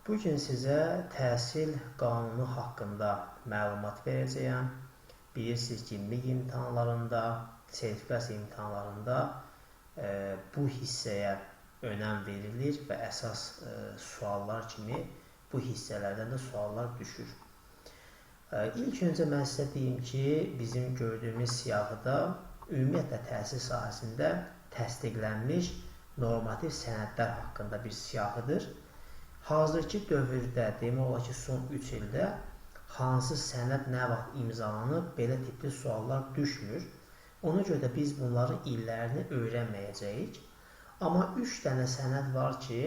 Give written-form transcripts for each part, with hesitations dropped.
Bugün sizə təhsil qanunu haqqında məlumat verəcəyəm. Bilirsiniz ki, MİQ imtahanlarında, sertifikasiya imtahanlarında bu hissəyə önəm verilir və əsas suallar kimi bu hissələrdən də suallar düşür. İlk öncə mən sizə deyim ki, bizim gördüyümüz siyahıda ümumiyyətlə təhsil sahəsində təsdiqlənmiş normativ sənədlər haqqında bir siyahıdır. Hazırki dövrdə, demək olar ki, son 3 ildə hansı sənəd nə vaxt imzalanıb, belə tipli suallar düşmür. Ona görə də biz bunların illərini öyrənməyəcəyik. Amma 3 dənə sənəd var ki,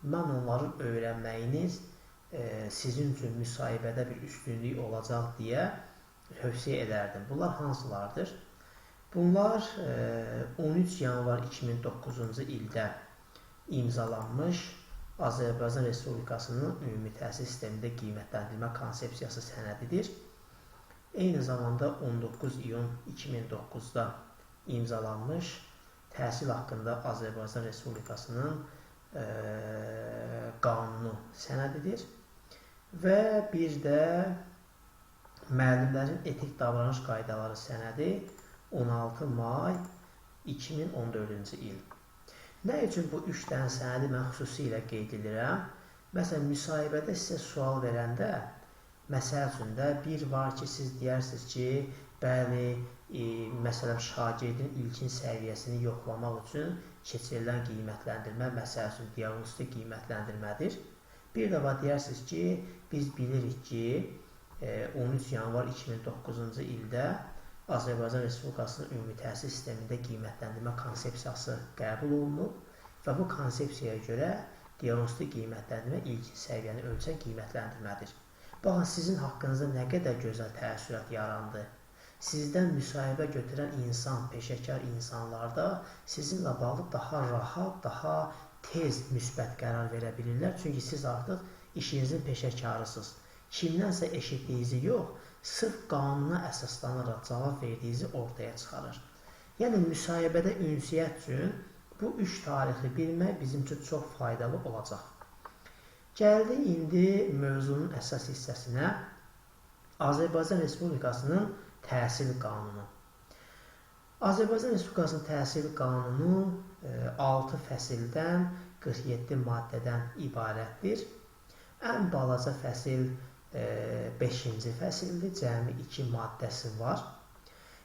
mən onların öyrənməyiniz sizin üçün müsahibədə bir üstünlük olacaq deyə tövsiyə edərdim. Bunlar hansılardır? Bunlar 13 yanvar 2009-cu ildə imzalanmış Azərbaycan Respublikasının ümumi təhsil sistemində qiymətləndirmə konsepsiyası sənədidir. Eyni zamanda 19 iyun 2009-da imzalanmış təhsil haqqında Azərbaycan Respublikasının qanunu sənədidir. Və bir də müəllimlərin etik davranış qaydaları sənədi 16 may 2014-cü il. Nə üçün bu 3 dənə sənədi mən xüsusilə qeyd edirəm? Məsələn, müsahibədə sizə sual verəndə, məsəl üçün də bir var ki, siz deyərsiniz ki, bəli, məsələn, şagirdin ilkin səviyyəsini yoxlamaq üçün keçirilən qiymətləndirmə, məsəl üçün, diaqnostik qiymətləndirmədir. Bir də var, deyərsiniz ki, biz bilirik ki, 13 yanvar 2009-cu ildə Azərbaycan Respublikasının ümumi təhsil sistemində qiymətləndirmə konsepsiyası qəbul olunub və bu konsepsiyaya görə diaqnostik qiymətləndirmə ilkin səviyyəni ölçən qiymətləndirmədir. Baxın, sizin haqqınızda nə qədər gözəl təəssürat yarandı. Sizdən müsahibə götürən insan, peşəkar insanlarda sizinlə bağlı daha rahat, daha tez müsbət qərar verə bilirlər. Çünki siz artıq işinizin peşəkarısınız. Kimdənsə eşitdiyinizi yox, sırf qanuna əsaslanaraq cavab verdiyinizi ortaya çıxarır. Yəni, müsahibədə ünsiyyət üçün bu 3 tarixi bilmək bizim üçün çox faydalı olacaq. Gəldi indi mövzunun əsas hissəsinə, Azərbaycan Respublikasının təhsil qanunu. Azərbaycan Respublikasının təhsil qanunu 6 fəsildən, 47 maddədən ibarətdir. Ən balaca fəsil 5-ci fəsildir, cəmi 2 maddəsi var.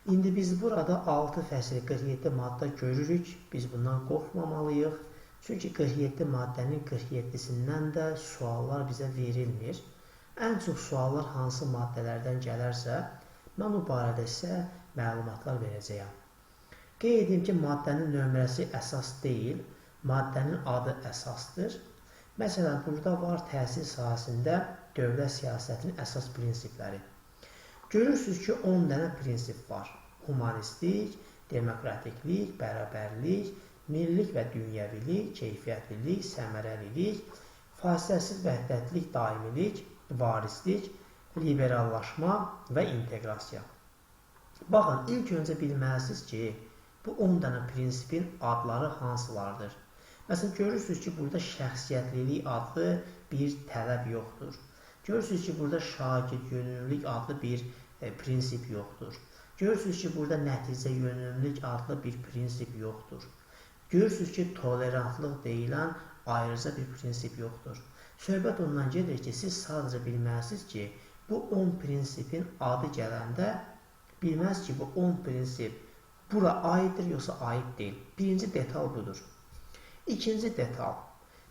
İndi biz burada 6 fəsil 47 maddə görürük, biz bundan qorxmamalıyıq. Çünki 47 maddənin 47-sindən də suallar bizə verilmir. Ən çox suallar hansı maddələrdən gələrsə, mən bu barədə sizə məlumatlar verəcəyəm. Qeyd edim ki, maddənin nömrəsi əsas deyil, maddənin adı əsasdır. Məsələn, burada var təhsil sahəsində dövlət siyasətinin əsas prinsipləri. Görürsünüz ki, 10 dənə prinsip var. Humanistlik, demokratiklik, bərabərlik, millilik və dünyəvilik, keyfiyyətlilik, səmərəlilik, fasiləsiz vəhdətlik, daimilik, varislik, liberallaşma və inteqrasiya. Baxın, ilk öncə bilməlisiniz ki, bu 10 dənə prinsipin adları hansılardır? Məsələn, görürsünüz ki, burada şəxsiyyətlilik adlı bir tələb yoxdur. Görürsünüz ki, burada şagird yönümlülük adlı bir prinsip yoxdur. Görürsünüz ki, burada nəticə yönümlülük adlı bir prinsip yoxdur. Görürsünüz ki, tolerantlıq deyilən ayrıca bir prinsip yoxdur. Söhbət ondan gedir ki, siz sadəcə bilməlisiniz ki, bu 10 prinsipin adı gələndə bilməlisiniz ki, bu 10 prinsip bura aiddir, yoxsa aid deyil. Birinci detal budur. İkinci detal,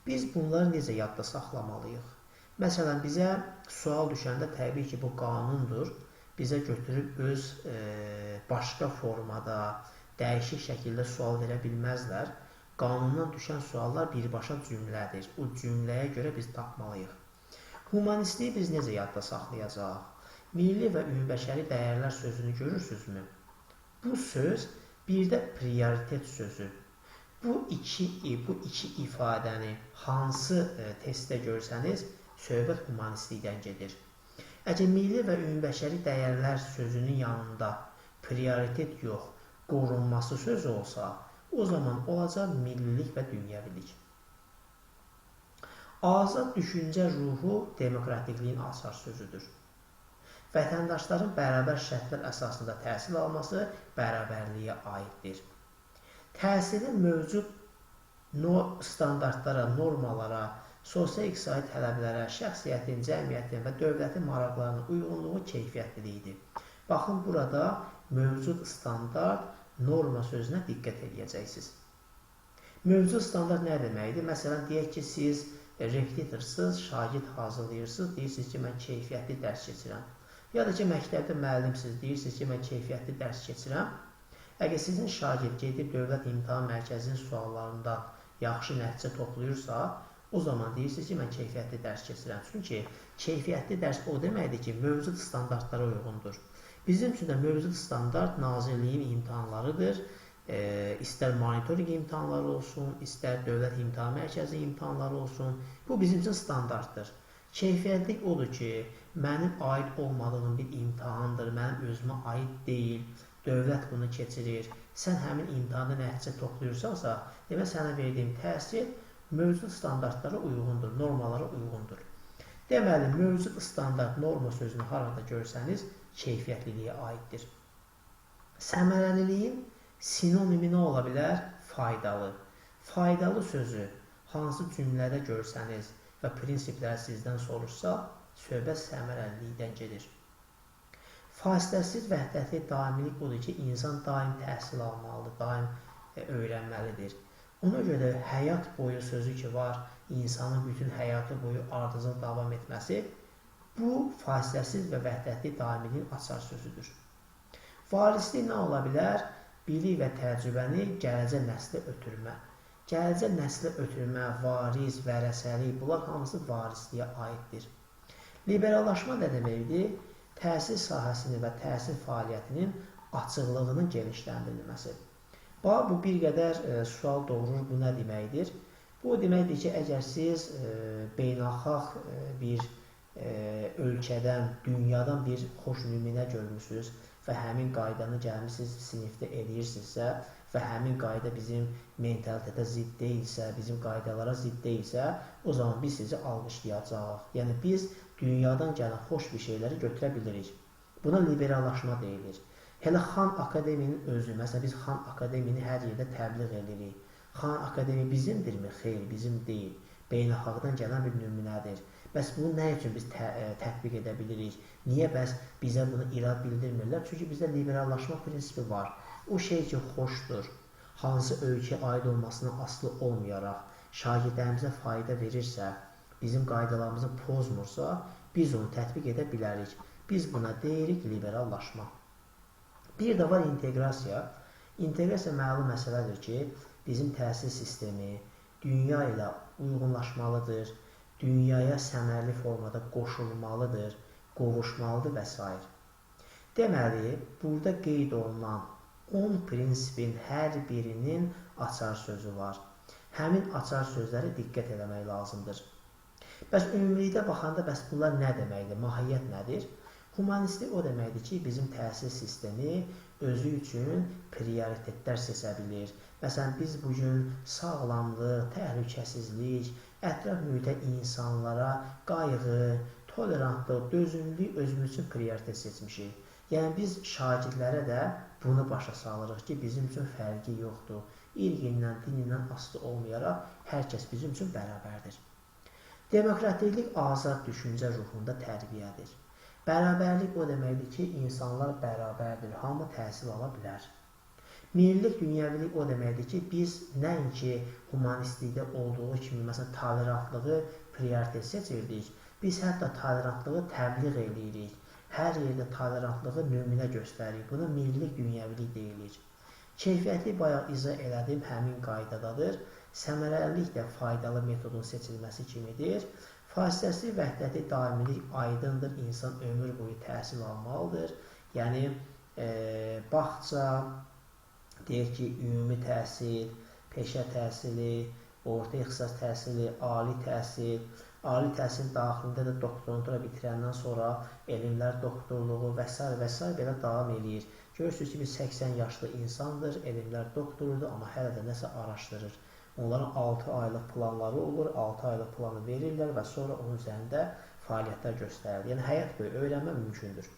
biz bunları necə yadda saxlamalıyıq? Məsələn, bizə sual düşəndə təbii ki, bu qanundur. Bizə götürüb öz başqa formada, dəyişik şəkildə sual verə bilməzlər. Qanundan düşən suallar birbaşa cümlədir. O cümləyə görə biz tapmalıyıq. Humanistliyi biz necə yadda saxlayacaq? Milli və ümumbəşəri dəyərlər sözünü görürsünüzmü? Bu söz bir də prioritet sözü. Bu iki ifadəni hansı testdə görsəniz, söhbət humanistlikdən gedir. Əgər milli və ümumbəşəri dəyərlər sözünün yanında prioritet yox, qorunması sözü olsa, o zaman olacaq millilik və dünyəvilik. Azad düşüncə ruhu demokratikliyin açar sözüdür. Vətəndaşların bərabər şərtlər əsasında təhsil alması bərabərliyə aiddir. Təhsilin mövcud standartlara, normalara, sosial-iqtisadi tələblərə, şəxsiyyətin, cəmiyyətin və dövlətin maraqlarına uyğunluğu keyfiyyətlidir. Baxın, burada mövcud standart, norma sözünə diqqət edəcəksiniz. Mövcud standart nə deməkdir? Məsələn, deyək ki, siz repetitorsuz, şagird hazırlayırsınız, deyirsiniz ki, mən keyfiyyətli dərs keçirəm. Ya da ki, məktəbdə müəllimsiniz, deyirsiniz ki, mən keyfiyyətli dərs keçirəm. Əgər sizin şagird gedib Dövlət İmtahan Mərkəzinin suallarından yaxşı nəticə toplayırsa, o zaman deyirsiniz ki, mən keyfiyyətli dərs keçirəm. Çünki keyfiyyətli dərs o deməkdir ki, mövcud standartlara uyğundur. Bizim üçün də mövcud standart Nazirliyin imtahanlarıdır. İstər monitoring imtahanları olsun, istər Dövlət İmtahan Mərkəzi imtahanları olsun. Bu bizim üçün standartdır. Keyfiyyətlik odur ki, mənim aid olmadığım bir imtahandır, mənim özümə aid deyil, dövlət bunu keçirir. Sən həmin imtahanda nəticə toplayırsansa, demək sənə verdiyim təhsil mövcud standartlara uyğundur, normalara uyğundur. Deməli, mövcud standart norma sözünü harada görsəniz, keyfiyyətliliyə aiddir. Səmərəliliyin sinonimi nə ola bilər? Faydalı. Faydalı sözü hansı cümlədə görsəniz və prinsiplər sizdən soruşsa, söhbət səmərəlilikdən gedir. Fasiləsiz vəhdətli daimilik odur ki, insan daim təhsil almalıdır, daim öyrənməlidir. Ona görə həyat boyu sözü ki var, insanın bütün həyatı boyu ardıcıl davam etməsi, bu fasiləsiz və vəhdətli daimiliyin açar sözüdür. Varislik nə ola bilər? Bilik və təcrübəni gələcək nəslə ötürmə. Gələcək nəslə ötürmə, varis, vərəsəlik, bunlar hamısı varisliyə aiddir. Liberallaşma nə deməkdir? Təhsil sahəsinin və təhsil fəaliyyətinin açıqlığının genişləndirilməsi. Bu bir qədər sual doğurur, bu nə deməkdir? Bu deməkdir ki, əgər siz beynəlxalq bir ölkədən, dünyadan bir xoş nümunə görmüsünüz və həmin qaydanı gəlmişsiniz, sinifdə edirsinizsə və həmin qayda bizim mentalitetə zidd deyilsə, bizim qaydalara zidd deyilsə, o zaman biz sizi alqışlayacaq. Yəni, biz dünyadan gələn xoş bir şeyləri götürə bilirik. Buna liberallaşma deyilir. Hələ Xan Akademinin özü, məsələn, biz Xan Akademini hər yerdə təbliğ edirik. Xan Akademi bizimdirmi? Xeyr, bizim deyil. Beynəlxalqdan gələn bir nümunədir. Bəs bunu nə üçün biz tətbiq edə bilirik? Niyə bəs bizə bunu irad bildirmirlər? Çünki bizdə liberallaşma prinsipi var. O şey ki, xoşdur, hansı ölkəyə aid olmasına asılı olmayaraq, şagirdlərimizə fayda verirsə, bizim qaydalarımızı pozmursa, biz onu tətbiq edə bilərik. Biz buna deyirik liberallaşma. Bir də var inteqrasiya. İnteqrasiya məlum məsələdir ki, bizim təhsil sistemi dünya ilə uyğunlaşmalıdır, dünyaya səmərli formada qoşulmalıdır, qovuşmalıdır və s. Deməli, burada qeyd olunan 10 prinsipin hər birinin açar sözü var. Həmin açar sözləri diqqət eləmək lazımdır. Bəs ümumilikdə baxanda, bəs bunlar nə deməkdir, mahiyyət nədir? Humanistlik o deməkdir ki, bizim təhsil sistemi özü üçün prioritetlər seçə bilir. Məsələn, biz bugün sağlamlıq, təhlükəsizlik, ətraf mühitə insanlara qayğı, tolerantlıq, dözümlülük özümüz üçün prioritet seçmişik. Yəni, biz şagirdlərə də bunu başa salırıq ki, bizim üçün fərqi yoxdur. İrqindən, dinindən asılı olmayaraq, hər kəs bizim üçün bərabərdir. Demokratiklik azad düşüncə ruhunda tərbiyədir. Bərabərlik o deməkdir ki, insanlar bərabərdir, hamı təhsil ala bilər. Millilik, dünyəvilik o deməkdir ki, biz nəinki humanistlikdə olduğu kimi, məsələn, tolerantlığı prioritet seçirdik, biz hətta tolerantlığı təbliğ edirik. Hər yerdə tolerantlığı nümunə göstəririk. Buna millilik, dünyəvilik deyilir. Keyfiyyətli bayaq izah elədim, həmin qaydadadır. Səmərəlilik də faydalı metodun seçilməsi kimidir. Fasiləsiz vəhdəti daimilik aydındır, insan ömür boyu təhsil almalıdır. Yəni, bağça, deyək ki, ümumi təhsil, peşə təhsili, orta ixtisas təhsili, ali təhsil, ali təhsil daxilində də doktorantura bitirəndən sonra elmlər doktorluğu və s. belə davam edir. Görürsünüz ki, biz 80 yaşlı insandır, elmlər doktorudur, amma hələ də nəsə araşdırır. Onların 6 aylıq planları olur, 6 aylıq planı verirlər və sonra onun üzərində fəaliyyətlər göstərilir. Yəni, həyat boyu öyrənmə mümkündür.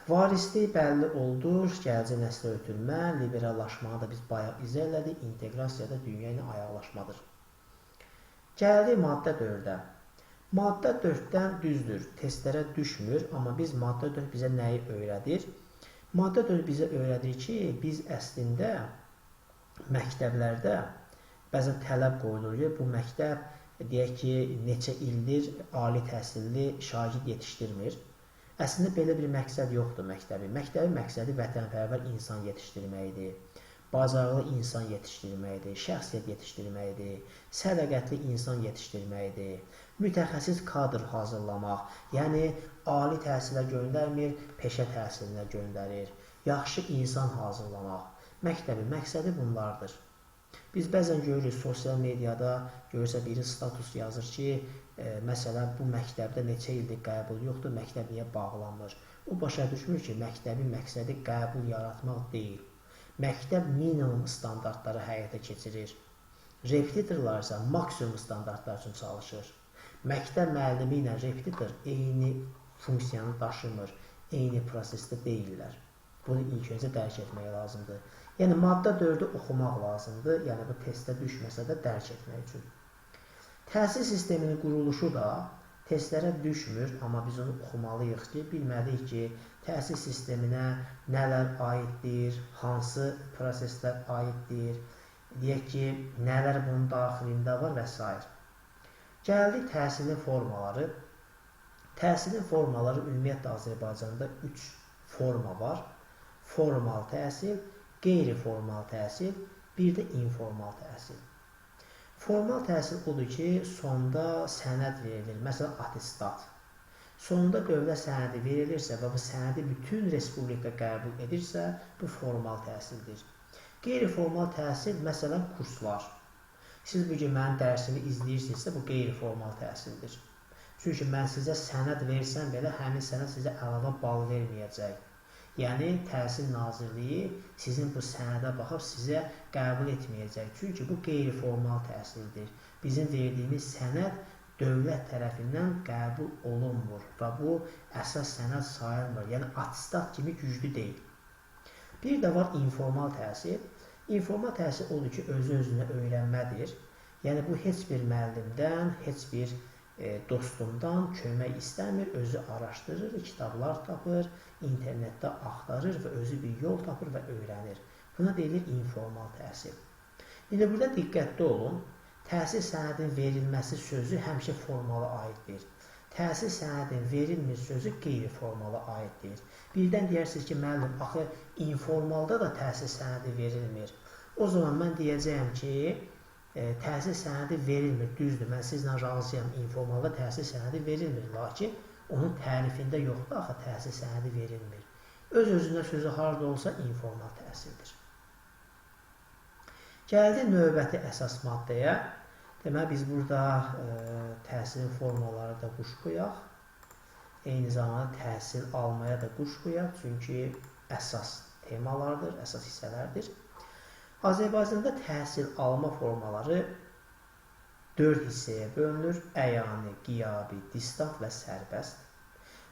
Varislik bəlli oldur, gələcək nəslə ötürmə, liberallaşmanı da biz bayaq izah elədik, inteqrasiyada dünya ilə ayaqlaşmadır. Gəldik maddə 4-ə. Maddə 4-dən düzdür, testlərə düşmür, amma biz maddə 4 bizə nəyi öyrədir? Maddə 4 bizə öyrədir ki, biz əslində məktəblərdə bəzən tələb qoyulur ki, bu məktəb deyək ki, neçə ildir ali təhsilli şagird yetişdirmir. Əslində belə bir məqsəd yoxdur məktəbin. Məktəbin məqsədi vətənpərvər insan yetişdirməkdir, bacarıqlı insan yetişdirməkdir, şəxsiyyət yetişdirməkdir, sədaqətli insan yetişdirməkdir, mütəxəssis kadr hazırlamaq, yəni ali təhsilə göndərmir, peşə təhsilinə göndərir, yaxşı insan hazırlamaq. Məktəbin məqsədi bunlardır. Biz bəzən görürük sosial mediada, görürsə biri status yazır ki, məsələn, bu məktəbdə neçə ildir qəbul yoxdur, məktəb niyə bağlanmır? O başa düşmür ki, məktəbin məqsədi qəbul yaratmaq deyil. Məktəb minimum standartları həyata keçirir. Repetitorlar isə maksimum standartlar üçün çalışır. Məktəb müəllimi ilə repetitor eyni funksiyanı daşımır, eyni prosesdə deyirlər. Bunu ilk öncə dərk etmək lazımdır. Yəni, maddə 4-ü oxumaq lazımdır, yəni bu testə düşməsə də dərk etmək üçün. Təhsil sisteminin quruluşu da testlərə düşmür, amma biz onu oxumalıyıq ki, bilməliyik ki, təhsil sisteminə nələr aiddir, hansı proseslər aiddir, deyək ki, nələr bunun daxilində var və s. Gəldik təhsilin formaları. Təhsilin formaları ümumiyyətlə Azərbaycanda 3 forma var. Formal təhsil, qeyri-formal təhsil, bir də informal təhsil. Formal təhsil odur ki, sonda sənəd verilir, məsələn, attestat. Sonda dövlət sənədi verilirsə və bu sənədi bütün respublika qəbul edirsə, bu formal təhsildir. Qeyri-formal təhsil, məsələn, kurslar. Siz bugün mənim dərsimi izləyirsinizsə, bu qeyri-formal təhsildir. Çünki mən sizə sənəd versəm belə, həmin sənəd sizə əlavə bal verməyəcək. Yəni, Təhsil Nazirliyi sizin bu sənədə baxıb sizə qəbul etməyəcək. Çünki bu qeyri-formal təhsildir. Bizim verdiyimiz sənəd dövlət tərəfindən qəbul olunmur və bu əsas sənəd sayılmır. Yəni, attestat kimi güclü deyil. Bir də var informal təhsil. İnformal təhsil odur ki, özü-özünə öyrənmədir. Yəni, bu heç bir müəllimdən, heç bir dostundan kömək istəmir, özü araşdırır, kitablar tapır, internetdə axtarır və özü bir yol tapır və öyrənir. Buna deyilir informal təhsil. İndi burada diqqətli olun, təhsil sənədinin verilməsi sözü həmişə formala aiddir. Təhsil sənədinin verilmir sözü qeyri-formala aiddir. Birdən deyirsiniz ki, müəllim, axı informalda da təhsil sənədi verilmir. O zaman mən deyəcəyəm ki, təhsil sənədi verilmir, düzdür, mən sizlə razıyam, informalda təhsil sənədi verilmir, lakin onun tərifində yoxdur, axı təhsil sənədi verilmir. Öz-özünə sözü harada olsa informal təhsildir. Gəldi növbəti əsas maddəyə. Demək, biz burada təhsilin formaları da quş qoyaq. Eyni zamanda təhsil almaya da quş qoyaq, çünki əsas temalardır, əsas hissələrdir. Azərbaycanda təhsil alma formaları 4 hissəyə bölünür. Əyani, qiyabi, distant və sərbəst.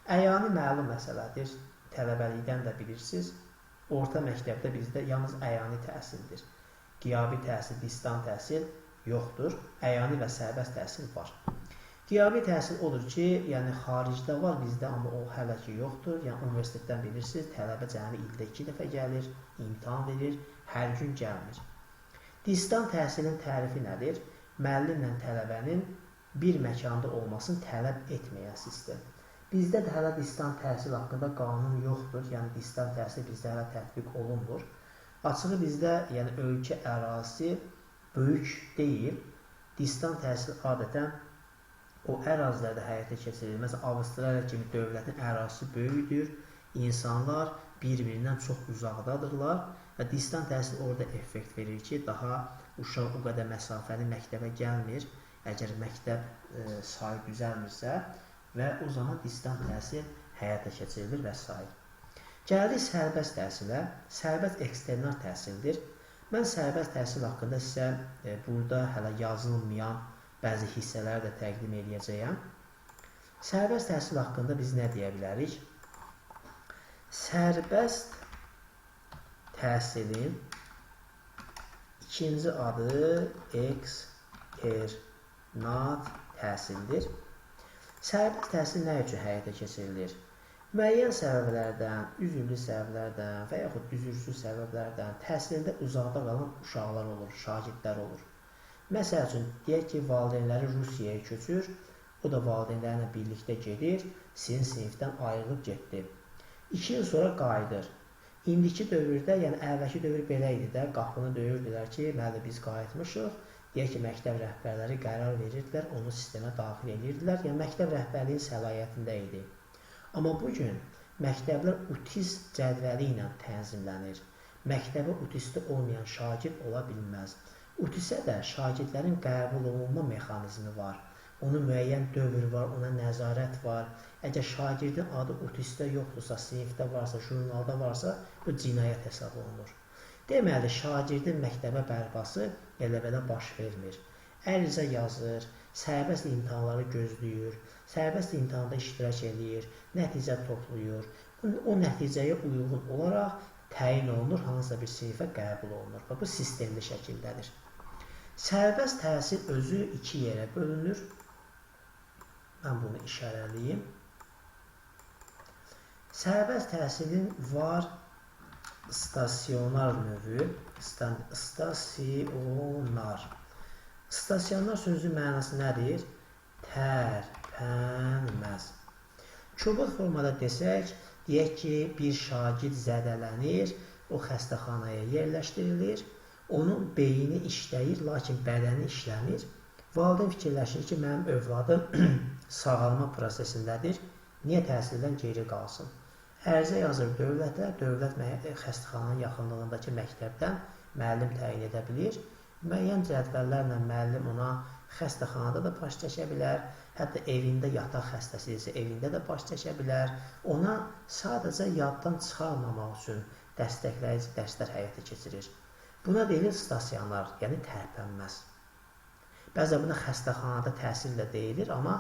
Əyani məlum məsələdir. Tələbəlikdən də bilirsiniz. Orta məktəbdə bizdə yalnız əyani təhsildir. Qiyabi təhsil, distant təhsil yoxdur. Əyani və sərbəst təhsil var. Qiyabi təhsil odur ki, yəni xaricdə var bizdə, amma o hələ ki yoxdur. Yəni universitetdən bilirsiniz, tələbə cəmi ildə 2 dəfə gəlir, imtahan verir, hər gün gəlmir. Distant təhsilin tərifi nədir? Müəllimlə tələbənin bir məkanda olmasını tələb etməyən sistem. Bizdə də hələ distant təhsil haqqında qanun yoxdur, yəni distant təhsil bizdə hələ tətbiq olunmur. Açığı bizdə, yəni ölkə ərazisi böyük deyil. Distant təhsil adətən o ərazilərdə həyata keçirilir. Məsələn, Avstraliya kimi dövlətin ərazisi böyükdür, insanlar bir-birindən çox uzaqdadırlar və distant təhsil orada effekt verir ki, daha uşaq o qədər məsafəli məktəbə gəlmir, əgər məktəb sayı düzəlmirsə və o zaman distant təhsil həyata keçirilir və s. Gəlirik sərbəst təhsilə. Sərbəst eksternal təhsildir. Mən sərbəst təhsil haqqında sizə burada hələ yazılmayan bəzi hissələri də təqdim edəcəyəm. Sərbəst təhsil haqqında biz nə deyə bilərik? Sərbəst təhsilin ikinci adı eksternat təhsildir. Sərbəst təhsil nə üçün həyata keçirilir? Müəyyən səbəblərdən, üzürlü səbəblərdən və yaxud üzürsüz səbəblərdən təhsildə uzaqda qalan uşaqlar olur, şagirdlər olur. Məsəl üçün, deyək ki, valideynləri Rusiyaya köçür, o da valideynlərlə birlikdə gedir, sizin sinifdən ayrılıb getdi. 2 il sonra qayıdır. İndiki dövrdə, yəni əvvəlki dövr belə idi də, qapını döyürdülər ki, müəllim biz qayıtmışıq. Deyək ki, məktəb rəhbərləri qərar verirdilər, onu sistemə daxil edirdilər, yəni məktəb rəhbərliyin səlahiyyətində idi. Amma bugün məktəblər utist cədvəli ilə tənzimlənir. Məktəbə utisti olmayan şagird ola bilməz. Utisə də şagirdlərin qəbul olunma mexanizmi var. Onun müəyyən dövr var, ona nəzarət var. Əgər şagirdin adı utistdə yoxdursa, sinifdə varsa, jurnalda varsa, bu cinayət hesab olunur. Deməli, şagirdin məktəbə bərpası elə-belə baş vermir. Ərizə yazır, sərbəst imtahanları gözləyir, sərbəst imtahanda iştirak edir, nəticə toplayır. O nəticəyə uyğun olaraq təyin olunur, hansısa bir sinifə qəbul olunur. Bu sistemli şəkildədir. Sərbəst təhsil özü 2 yerə bölünür. Mən bunu işarəliyim. Sərbəst təhsilin var stasionar növü, stasionar. Stasionar sözün mənası nədir? Tərpənməz. Kobud formada desək, deyək ki, bir şagird zədələnir, o xəstəxanaya yerləşdirilir, onun beyni işləyir, lakin bədəni işləmir. Valideyn fikirləşir ki, mənim övladım sağalma prosesindədir, niyə təhsildən geri qalsın? Ərizə yazır dövlətə, dövlət xəstəxananın yaxınlığındakı məktəbdən müəllim təyin edə bilir. Müəyyən cədvəllərlə müəllim ona xəstəxanada da baş çəkə bilər, hətta evində yataq xəstəsi isə evində də baş çəkə bilər. Ona sadəcə yaddan çıxarmamaq üçün dəstəkləyici dərslər həyata keçirir. Buna deyilir stasionar, yəni tərpənməz. Bəzən buna xəstəxanada təhsil də deyilir, amma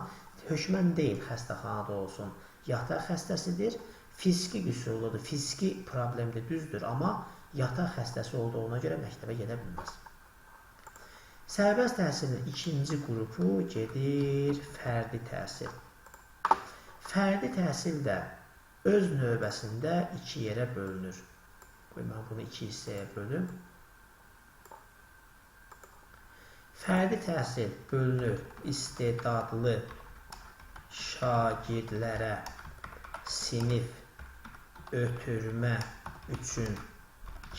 hökmən deyil xəstəxanada olsun. Yataq xəstəsidir, fiziki qüsurludur, fiziki problemdir, düzdür, amma yataq xəstəsi olduğuna görə məktəbə gedə bilməz. Sərbəst təhsilin ikinci qrupu gedir fərdi təhsil. Fərdi təhsil də öz növbəsində 2 yerə bölünür. Mən bunu 2 hissəyə bölüm. Fərdi təhsil bölünür istedadlı şagirdlərə sinif ötürmə üçün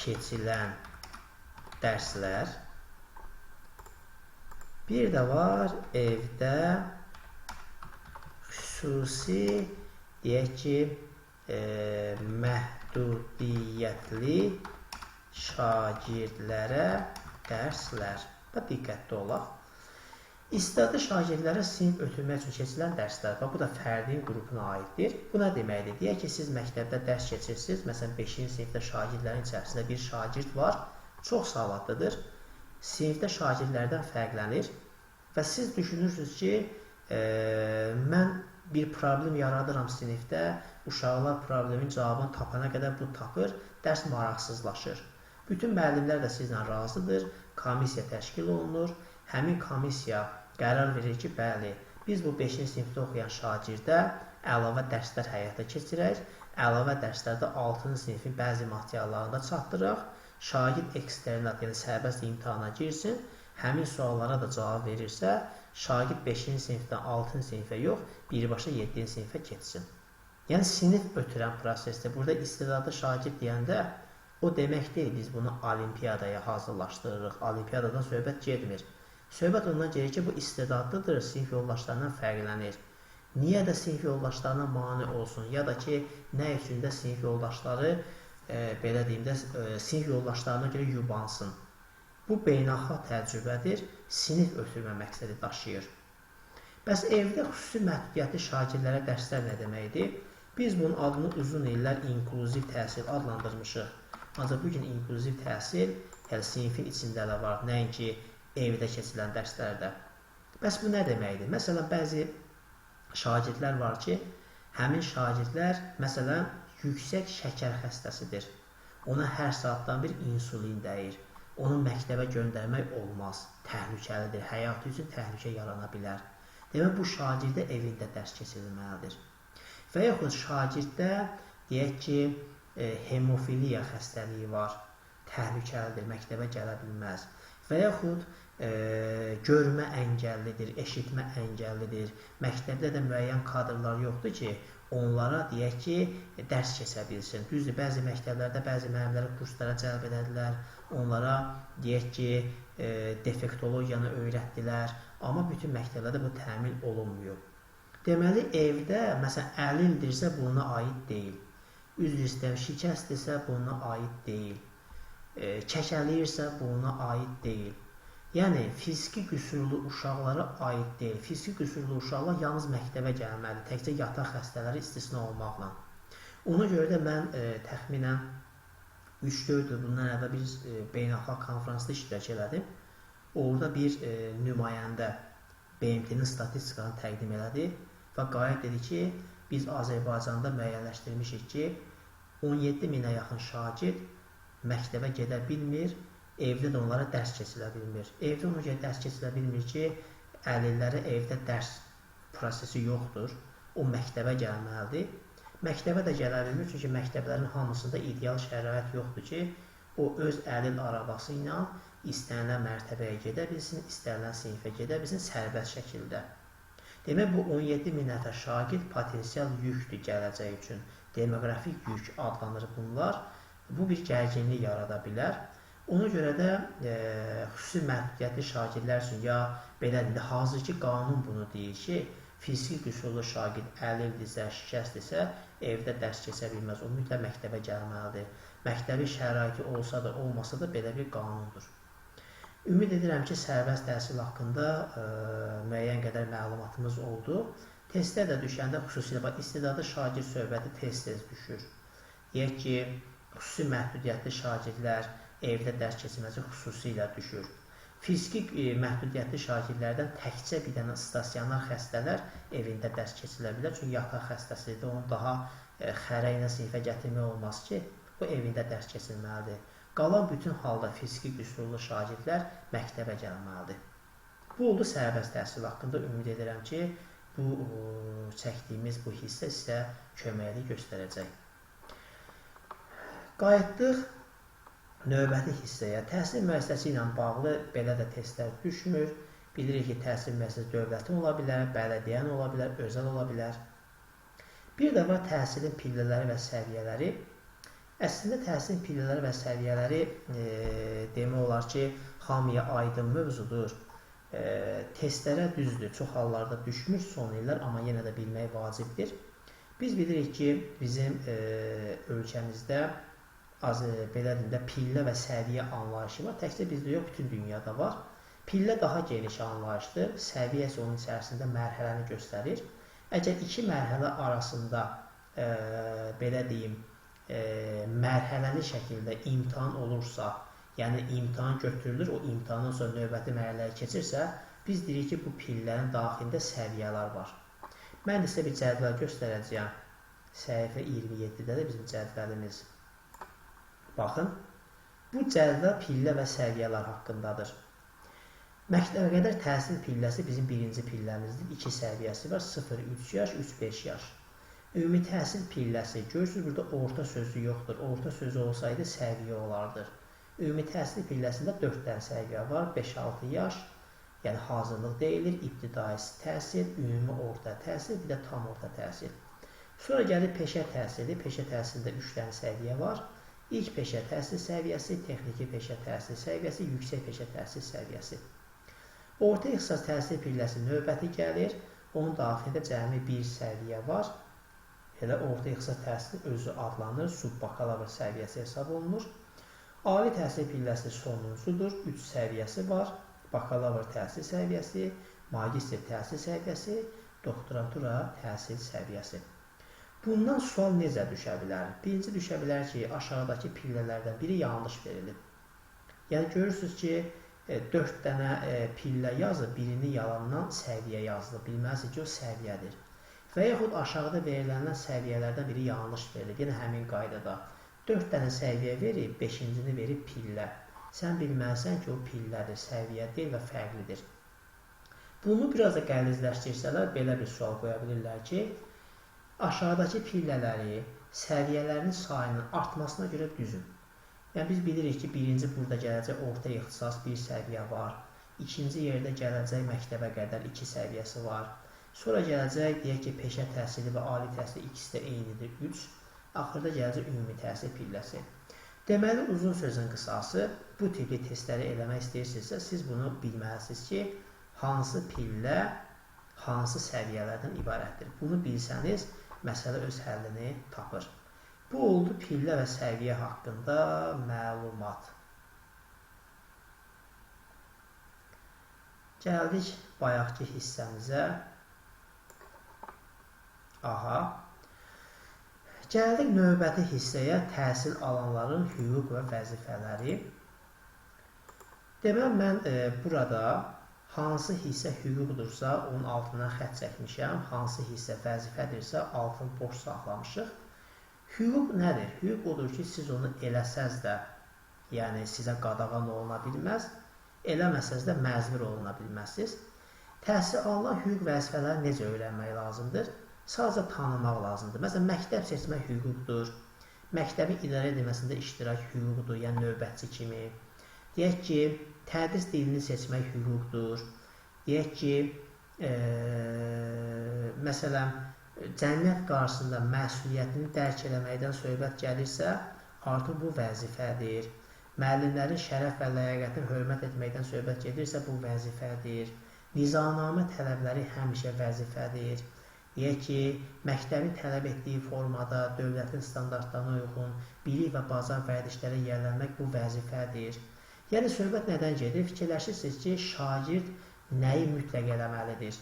keçilən dərslər. Bir də var evdə xüsusi, deyək ki, məhdudiyyətli şagirdlərə dərslər. Diqqətli olaq. İstedadlı şagirdlərə sinif ötürmək üçün keçilən dərslər var. Bu da fərdin qrupuna aiddir. Bu nə deməkdir? Deyək ki, siz məktəbdə dərs keçirsiniz. Məsələn, 5-ci sinifdə şagirdlərin içərisində bir şagird var. Çox savadlıdır. Sinifdə şagirdlərdən fərqlənir. Və siz düşünürsünüz ki, mən bir problem yaradıram sinifdə. Uşaqlar problemin cavabını tapana qədər bu tapır. Dərs maraqsızlaşır. Bütün müəllimlər də sizlə razıdır. Komissiya təşkil olunur. Həmin komissiya qərar verir ki, bəli, biz bu 5-ci sinifdə oxuyan şagirdə əlavə dərslər həyata keçirək. Əlavə dərslərdə 6-cı sinifin bəzi materiallarında çatdıraq. Şagird eksternat, yəni sərbəst imtahana girsin. Həmin suallara da cavab verirsə, şagird 5-ci sinifdən 6-cı sinifə yox, birbaşa 7-ci sinifə keçsin. Yəni sinif ötürən prosesdə burada istedadlı şagird deyəndə o demək deyil, biz bunu olimpiyadaya hazırlaşdırırıq. Olimpiyadadan söhbət getmir. Söhbət ondan gedir ki, bu istedadlıdır, sinif yoldaşlarından fərqlənir. Niyə də sinif yoldaşlarına mane olsun? Ya da ki, nə üçün də sinif yoldaşları, belə deyim də, sinif yoldaşlarına görə yubansın. Bu beynəlxalq təcrübədir, sinif ötürmə məqsədi daşıyır. Bəs evdə xüsusi məhdudiyyətli şagirdlərə dərslər nə deməkdir? Biz bunun adını uzun illər inklüziv təhsil adlandırmışıq. Ancaq bugün inklüziv təhsil Yəni sinifin içində də var, nəinki evdə keçirilən dərslərdə. Bəs bu nə deməkdir? Məsələn, bəzi şagirdlər var ki, həmin şagirdlər məsələn yüksək şəkər xəstəsidir. Ona hər saatdan bir insulin dəyir. Onu məktəbə göndərmək olmaz. Təhlükəlidir. Həyatı üçün təhlükə yarana bilər. Demək, bu şagirdə evində dərs keçirilməlidir. Və yaxud şagirddə deyək ki, hemofiliya xəstəliyi var. Təhlükəlidir. Məktəbə gələ bilməz. Və yaxud görmə əngəllidir, eşitmə əngəllidir. Məktəbdə də müəyyən kadrlar yoxdur ki, onlara deyək ki, dərs keçə bilsin. Düzdür, bəzi məktəblərdə bəzi müəllimləri kurslara cəlb edədilər, onlara deyək ki, defektologiyanı öyrətdilər, amma bütün məktəblərdə bu təmin olunmuyor. Deməli, evdə, məsələn, əlildirsə buna aid deyil. Üzr istəyirəm, şikəstdirsə buna aid deyil. Kəkəliyirsə buna aid deyil. Yəni, fiziki qüsurlu uşaqlara aid deyil. Fiziki qüsurlu uşaqlar yalnız məktəbə gəlməlidir, təkcə yataq xəstələri istisna olmaqla. Ona görə də mən təxminən 3-4 il bundan əvvəl bir beynəlxalq konferansda iştirak elədim. Orada bir nümayəndə BMT-nin statistikanı təqdim elədi və qayət dedi ki, biz Azərbaycanda müəyyənləşdirmişik ki, 17 minə yaxın şagird məktəbə gedə bilmir, evdə də onlara dərs keçilə bilmir. Evdə ona görə dərs keçilə bilmir ki, əlillərə evdə dərs prosesi yoxdur. O məktəbə gəlməlidir. Məktəbə də gələ bilmir, çünki məktəblərin hamısında ideal şərait yoxdur ki, o öz əlil arabası ilə istənilən mərtəbəyə gedə bilsin, istənilən sinifə gedə bilsin sərbəst şəkildə. Demək, bu 17 min nəfər şagird potensial yükdür gələcək üçün. Demoqrafik yük adlanır bunlar. Bu bir gərginlik yarada bilər. Ona görə də xüsusi məhdudiyyətli şagirdlər üçün ya belədir, hazırki qanun bunu deyir ki, fiziki qüsurlu şagird əlildirsə, şikəstdirsə, evdə dərs keçə bilməz, o mütləq məktəbə gəlməlidir. Məktəbin şəraiti olsa da, olmasa da belə bir qanundur. Ümid edirəm ki, sərbəst təhsil haqqında müəyyən qədər məlumatımız oldu. Testlər də düşəndə xüsusilə istedadlı şagird söhbəti tez-tez düşür. Deyək ki, xüsusi məhdudiyyətli şagirdlər evdə dərs keçirməsi xüsusilə düşür. Fiziki məhdudiyyətli şagirdlərdən təkcə bir dənə stasionar xəstələr evində dərs keçirə bilər. Çünki yataq xəstəsidir, onu daha xərə ilə sinifə gətirmək olmaz ki, o evində dərs keçirməlidir. Qalan bütün halda fiziki qüsurlu şagirdlər məktəbə gəlməlidir. Bu oldu sərbəst təhsil haqqında. Ümid edirəm ki, bu çəkdiyimiz bu hissə sizə köməkli göstərəcək. Qayıtdıq növbəti hissəyə. Təhsil müəssisəsi ilə bağlı belə də testlər düşmür. Bilirik ki, təhsil müəssisəsi dövlətin ola bilər, bələdiyyənin ola bilər, özəl ola bilər. Bir də var təhsilin pillələri və səviyyələri. Əslində təhsilin pillələri və səviyyələri demək olar ki, hamıya aydın mövzudur. Testlərə düzdür, çox hallarda düşmür son illər, amma yenə də bilmək vacibdir. Biz bilirik ki, bizim ölkəmizdə belə deyim də pillə və səviyyə anlayışı var. Təkcə bizdə yox, bütün dünyada var. Pillə daha geniş anlayışdır. Səviyyə isə onun içərisində mərhələni göstərir. Əgər iki mərhələ arasında belə deyim, mərhələli şəkildə imtahan olursa, yəni imtahan götürülür, o imtahandan sonra növbəti mərhələyə keçirsə, biz deyirik ki, bu pillərin daxilində səviyyələr var. Mən sizə bir cədvəl göstərəcəyəm. Səhifə 27-də də bizim cədvəlimiz. Baxın, bu cədvəl pillə və səviyyələr haqqındadır. Məktəbə qədər təhsil pilləsi bizim birinci pilləmizdir. 2 səviyyəsi var, 0-3 yaş, 3-5 yaş. Ümumi təhsil pilləsi, görürsünüz, burada orta sözü yoxdur. Orta sözü olsaydı səviyyə olardır. Ümumi təhsil pilləsində 4 dənə səviyyə var, 5-6 yaş, yəni hazırlıq deyilir, ibtidai təhsil, ümumi orta təhsil, bir də tam orta təhsil. Sonra gəlir peşə təhsili, peşə təhsildə 3 dənə səviyyə var. İlk peşə təhsil səviyyəsi, texniki peşə təhsil səviyyəsi, yüksək peşə təhsil səviyyəsi. Orta ixtisas təhsil pilləsi növbəti gəlir. Onun daxilində cəmi bir səviyyə var. Elə orta ixtisas təhsil özü adlanır, subbakalavr səviyyəsi hesab olunur. Ali təhsil pilləsi sonuncudur, 3 səviyyəsi var. Bakalavr təhsil səviyyəsi, magistr təhsil səviyyəsi, doktorantura təhsil səviyyəsi. Bundan sual necə düşə bilər? Birinci düşə bilər ki, aşağıdakı pillələrdən biri yanlış verilib. Yəni görürsünüz ki, 4 dənə pillə yazıb, birini yalandan səviyyə yazılıb. Bilməlisiniz ki, o səviyyədir. Və yaxud aşağıda verilənlər səviyyələrdən biri yanlış verilib. Yəni həmin qaydada 4 dənə səviyyə verib, 5-cini verib pillə. Sən bilməlisən ki, o pillədir, səviyyə deyil və fərqlidir. Bunu biraz da qəlizləşdirsələr, belə bir sual qoya bilirlər ki, aşağıdakı pillələri səviyyələrinin sayının artmasına görə düzün. Yəni biz bilirik ki, birinci burada gələcək orta ixtisas 1 səviyyə var. İkinci yerdə gələcək məktəbə qədər 2 səviyyəsi var. Sonra gələcək, deyək ki, peşə təhsili və ali təhsili ikisi də eynidir, 3. Axırda gələcək ümumi təhsil pilləsi. Deməli, uzun sözün qısası, bu tipli testləri eləmək istəyirsinizsə, siz bunu bilməlisiniz ki, hansı pillə, hansı səviyyələrdən ibarətdir. Bunu bilsəniz, məsələ öz həllini tapır. Bu oldu pillə və səviyyə haqqında məlumat. Gəldik bayaqki hissəmizə. Gəldik növbəti hissəyə, təhsil alanların hüquq və vəzifələri. Deməli, mən burada hansı hissə hüquqdursa, onun altından xətt çəkmişəm, hansı hissə vəzifədirsə, altını boş saxlamışıq. Hüquq nədir? Hüquq odur ki, siz onu eləsəz də, yəni sizə qadağan oluna bilməz, eləməsəz də məzmur oluna bilməzsiniz. Təhsil alınan hüquq vəzifələri necə öyrənmək lazımdır? Sadəcə tanımaq lazımdır. Məsələn, məktəb seçmək hüquqdur, məktəbin idarə edilməsində iştirak hüquqdur, yəni növbətçi kimi. Deyək ki, tədris dilini seçmək hüquqdur. Deyək ki, məsələn, cəmiyyət qarşısında məsuliyyətini dərk eləməkdən söhbət gəlirsə, artıq bu vəzifədir. Müəllimlərin şərəf və ləyaqətini hörmət etməkdən söhbət gedirsə, bu vəzifədir. Nizamnamə tələbləri həmişə vəzifədir. Deyək ki, məktəbin tələb etdiyi formada, dövlətin standartlarına uyğun bilik və bacar vərdişlərə yiyələnmək bu vəzifədir. Yəni, söhbət nədən gedir? Fikirləşirsiniz ki, şagird nəyi mütləq eləməlidir?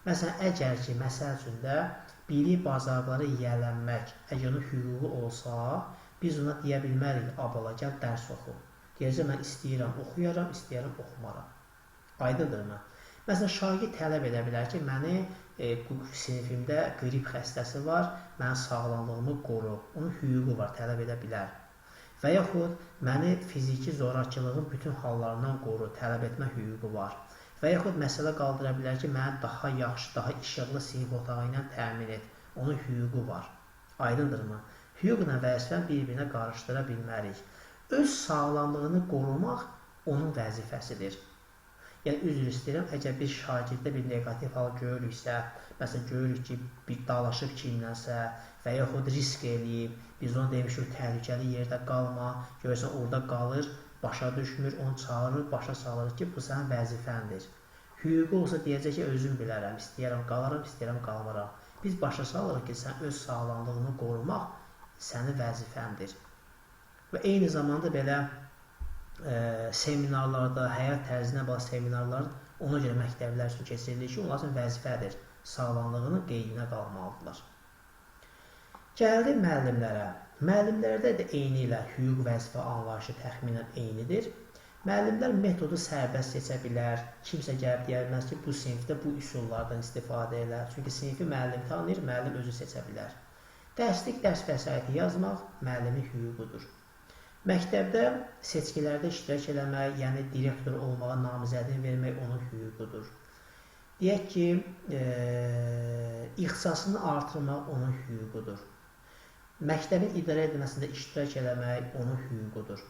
Məsələn, əgər ki, məsəl üçün də bilik bacarları yiyələnmək, əgər onun hüququ olsa, biz ona deyə bilmərik, abala, gəl dərs oxu. Deyəcək, mən istəyirəm, oxuyaram, istəyirəm, oxumaram. Aydındırmı? Məsələn, şagird tələb edə bilər ki, məni sinifimdə qrip xəstəsi var, mənim sağlamlığımı qoru. Onun hüququ var, tələb edə bilər. Və yaxud məni fiziki zorakılığın bütün hallarından qoru, tələb etmə hüququ var. Və yaxud məsələ qaldıra bilər ki, məni daha yaxşı, daha işıqlı sinif otağı ilə təmin et. Onun hüququ var. Aydındırmı? Hüquqla vəzifəni bir-birinə qarışdıra bilmərik. Öz sağlamlığını qorumaq onun vəzifəsidir. Yəni, üzr istəyirəm, əgər bir şagirddə bir negativ hal görürüksə, məsələn, görürük ki, bir dalaşıb kimlənsə və yaxud risk eləyib, biz onu demişik, təhlükəli yerdə qalma, görürsən, orada qalır, başa düşmür, onu çağırır, başa salır ki, bu sənin vəzifəndir. Hüququ olsa deyəcək ki, özüm bilərəm, istəyirəm qalaram, istəyirəm qalmaram. Biz başa salırıq ki, sən öz sağlamlığını qorumaq sənin vəzifəndir. Və eyni zamanda belə seminarlarda, həyat tərzinə bağlı seminarlar ona görə məktəblər üçün keçirilir ki, onlar üçün vəzifədir, sağlamlığının qeydinə qalmalıdırlar. Gəldik müəllimlərə. Müəllimlərdə də eyni ilə hüquq vəzifə anlayışı təxminən eynidir. Müəllimlər metodu sərbəst seçə bilər. Kimsə gəlib deyilməz ki, bu sinifdə bu üsullardan istifadə elər. Çünki sinifi müəllim tanıyır, müəllim özü seçə bilər. Dərslik dərs vəsaiti yazmaq müəllimin hüququdur. Məktəbdə seçkilərdə iştirak eləmək, yəni direktor olmağa namizədini vermək onun hüququdur. Deyək ki, ixtisasını artırmaq onun hüququdur. Məktəbin idarə edilməsində iştirak eləmək onun hüququdur.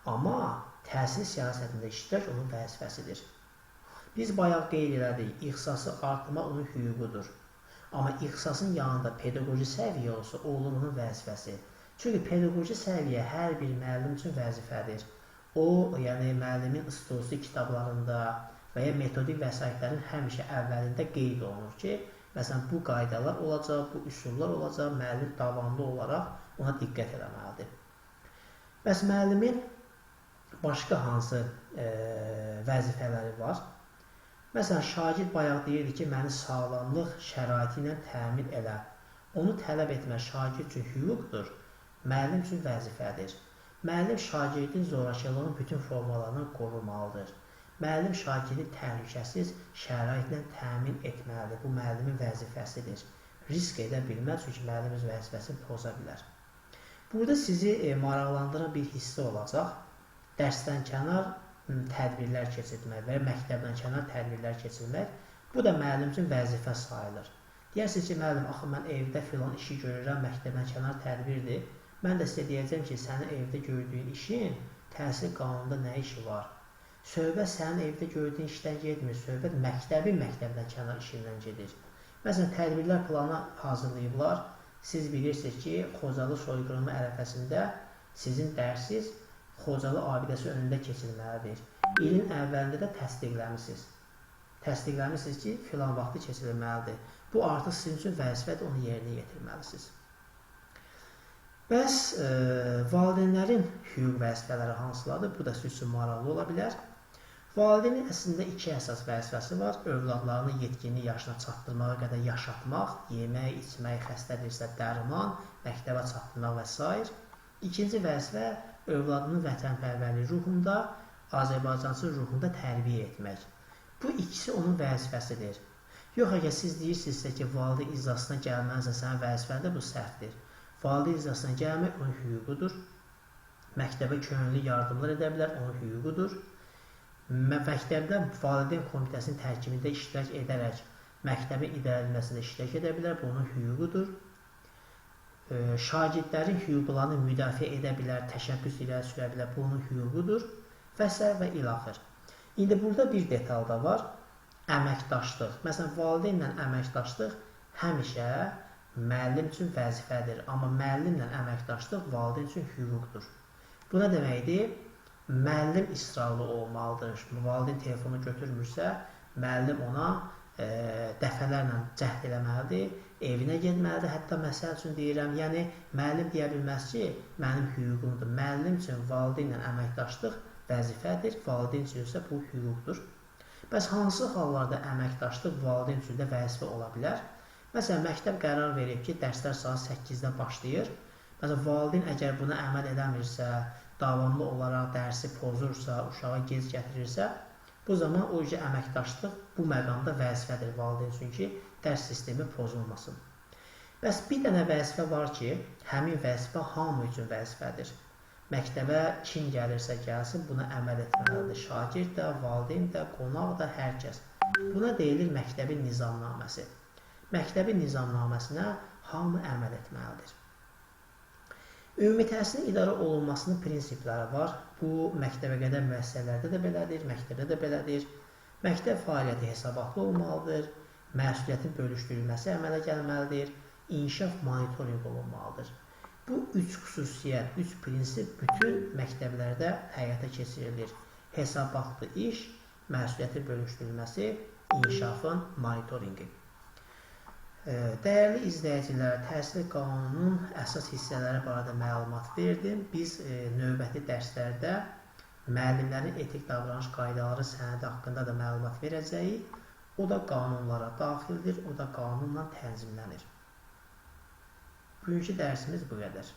Amma təhsil siyasətində iştirak onun vəzifəsidir. Biz bayaq qeyd elədik, ixtisası artırmaq onun hüququdur. Amma ixtisasın yanında pedaqoji səviyyə olsa, o olur onun vəzifəsi. Çünki pedaqoji səviyyə hər bir müəllim üçün vəzifədir. O, yəni müəllimin ixtisası kitablarında və ya metodik vəsaitlərin həmişə əvvəlində qeyd olunur ki, məsələn, bu qaydalar olacaq, bu üsullar olacaq, müəllim davamlı olaraq ona diqqət eləməlidir. Bəs müəllimin başqa hansı vəzifələri var? Məsələn, şagird bayaq deyirdi ki, məni sağlamlıq şəraiti ilə təmin elə. Onu tələb etmə şagird üçün hüquqdur, müəllim üçün vəzifədir. Müəllim şagirdin zorakılığının bütün formalarını qorumalıdır. Müəllim şagirdi təhlükəsiz şəraitlə təmin etməlidir. Bu müəllimin vəzifəsidir. Risk edə bilməz, çünki müəllim öz vəzifəsini poza bilər. Burada sizi maraqlandıran bir hissə olacaq. Dərsdən kənar tədbirlər keçirmək və məktəbdən kənar tədbirlər keçirmək. Bu da müəllim üçün vəzifə sayılır. Deyərsiniz ki, müəllim, axı mən evdə filan işi görürəm, məktəbdən kənar tədbirdir. Mən də sizə deyəcəm ki, sənin evdə gördüyün işin təhsil qanununda nə işi var? Söhbət sənin evdə gördüyün işdən getmir, söhbət məktəbdən kənar işindən gedir. Məsələn, tədbirlər planı hazırlayıblar. Siz bilirsiniz ki, Xocalı soyqırımı ərəfəsində sizin dərsiniz Xocalı abidəsi önündə keçilməlidir. İlin əvvəlində də təsdiqləmişsiniz. Təsdiqləmişsiniz ki, filan vaxtı keçirilməlidir. Bu artıq sizin üçün vəzifədir, onu yerinə yetirməlisiniz. Bəs valideynlərin hüquq vəzifələri hansılardır? Bu da sizin üçün maraqlı ola bilər. Valideynin əslində iki əsas vəzifəsi var. Övladlarını yetkinlik yaşına çatdırmağa qədər yaşatmaq, yemək, içmək, xəstədirsə dərman, məktəbə çatdırmaq və s. İkinci vəzifə övladının vətənpərvərlik ruhunda, Azərbaycançı ruhunda tərbiyə etmək. Bu ikisi onun vəzifəsidir. Yox, əgər siz deyirsinizsə ki, valideyn iclasına gəlməlisə sənin vəzifəndə, bu səhvdir. Valideyn iclasına gəlmək onun hüququdur. Məktəbə könüllü yardımlar edə bilər, onun hüququdur. Məktəbdə valideyn komitəsinin tərkibində iştirak edərək məktəbin idarəedilməsində iştirak edə bilər, bu onun hüququdur. Şagirdlərin hüquqlarını müdafiə edə bilər, təşəbbüs irəli sürə bilər, bu onun hüququdur və s. və ilaxır. İndi burada bir detal da var, əməkdaşlıq. Məsələn, valideynlə əməkdaşlıq həmişə müəllim üçün vəzifədir, amma müəllimlə əməkdaşlıq valideyn üçün hüquqdur. Bu nə deməkdir? Müəllim israrlı olmalıdır. Valideyn telefonu götürmürsə, müəllim ona dəfələrlə cəhd eləməlidir, evinə getməlidir. Hətta məsəl üçün deyirəm, yəni müəllim deyə bilməz ki, mənim hüququmdur. Müəllim üçün valideynlə əməkdaşlıq vəzifədir, valideyn üçün isə bu hüquqdur. Bəs hansı hallarda əməkdaşlıq valideyn üçün də vəzifə ola bilər? Məsələn, məktəb qərar verib ki, dərslər saat 8-də başlayır. Məsələn, valideyn əgər buna əməl edəmirsə, davamlı olaraq dərsi pozursa, uşağa gec gətirirsə, bu zaman o əməkdaşlıq bu məqamda vəzifədir valideyn üçün ki, dərs sistemi pozulmasın. Bəs bir dənə vəzifə var ki, həmin vəzifə hamı üçün vəzifədir. Məktəbə kim gəlirsə gəlsin, buna əməl etməlidir. Şagird də, valideyn də, qonaq da, hər kəs. Buna deyilir məktəbin nizamnaməsi. Məktəbin nizamnaməsinə hamı əməl etməlidir. Ümumi təhsilin idarə olunmasının prinsipləri var. Bu, məktəbə qədər müəssisələrdə də belədir, məktəbdə də belədir. Məktəb fəaliyyəti hesabatlı olmalıdır, məsuliyyətin bölüşdürülməsi əmələ gəlməlidir, inkişaf monitorinq olunmalıdır. Bu üç xüsusiyyət, üç prinsip bütün məktəblərdə həyata keçirilir. Hesabatlı iş, məsuliyyətin bölüşdürülməsi, inkişafın monitorinqi. Dəyərli izləyicilər, təhsil qanununun əsas hissələri barədə məlumat verdim. Biz növbəti dərslərdə müəllimlərin etik davranış qaydaları sənədi haqqında da məlumat verəcəyik. O da qanunlara daxildir, o da qanunla tənzimlənir. Bugünkü dərsimiz bu qədər.